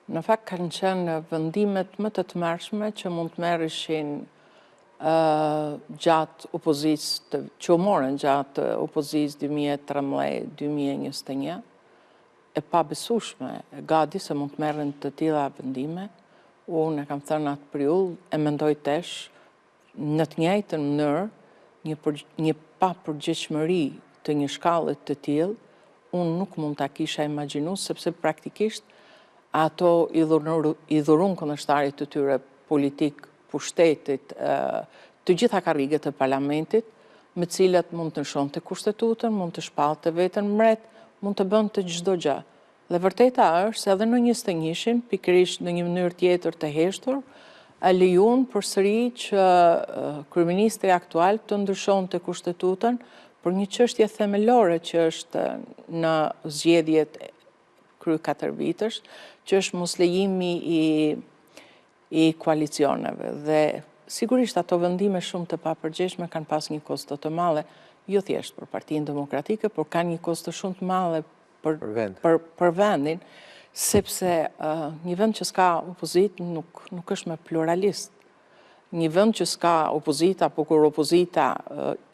Në fakt kanë qenë vendimet më të tmerrshme që mund të merreshin gjatë opozicës, që u morën gjatë opozicës 2013-2021, e pabesueshme, gati se mund të merren të tilla vendime. Unë e kam thënë atë priull, e mendoj tesh, në të njëjtën mënyrë, një papërgjegjshmëri të një shkallë të tillë, unë nuk mund ta kisha imagjinuar, sepse praktikisht ato i dhurun kundërshtarit të tyre politik, pushtetit, të gjitha karriget të parlamentit, me cilat mund të nshonte kushtetutën, mund të shpallte veten mbret, mund të bënte çdo gjë. Dhe vërteta është se edhe në 21-shin, pikërisht në një mënyrë tjetër të heshtur, lejuan përsëri që kryeministri aktual të ndryshonte kushtetutën për një çështje themelore që është në zgjedhjet krye 4 vitësh, që është mos lejimi i koalicioneve. Dhe sigurisht ato vendime shumë të papërgjegjshme kanë pas një kosto të madhe, jo thjesht për Partinë Demokratike, por kanë një kosto shumë të madhe për vendin, sepse një vend që s'ka opozitë nuk është me pluralist. Një vend që s'ka opozita, apo kur opozita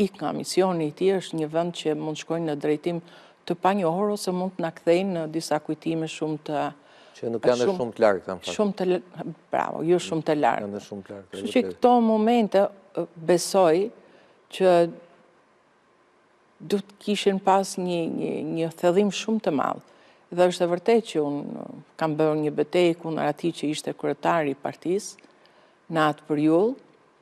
ik nga misioni i tij, është një vend që mund shkojnë në drejtim të panjohur ose mund të na kthejnë në disa kujtime shumë të që nuk janë shumë të largëta, në fakt. Shumë të bravo, jo shumë të largëta. Janë shumë të largëta. Kështu që këto momente besoj që duhet kishin pas një thellim shumë të madh. Dhe është e vërtetë që unë kam bërë një betejë kundër atij që ishte kryetari i partisë në atë periudhë,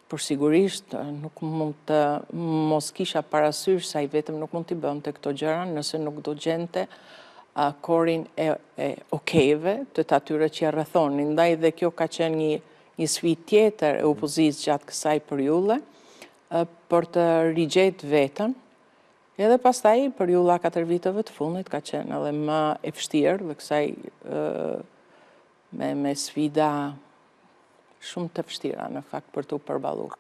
por sigurisht nuk mund të mos kisha parasysh se ai vetëm nuk mund t'i bënte këto gjëra nëse nuk do gjente korin e okejve të atyre që e rrethonin. Ndaj dhe kjo ka qenë një sfidë tjetër e opozicës gjatë kësaj periudhe për të rigjetur veten. Edhe pastaj periudha 4 viteve të fundit ka qenë edhe më e vështirë dhe kësaj me sfida shumë të vështira në fakt për të përballuar.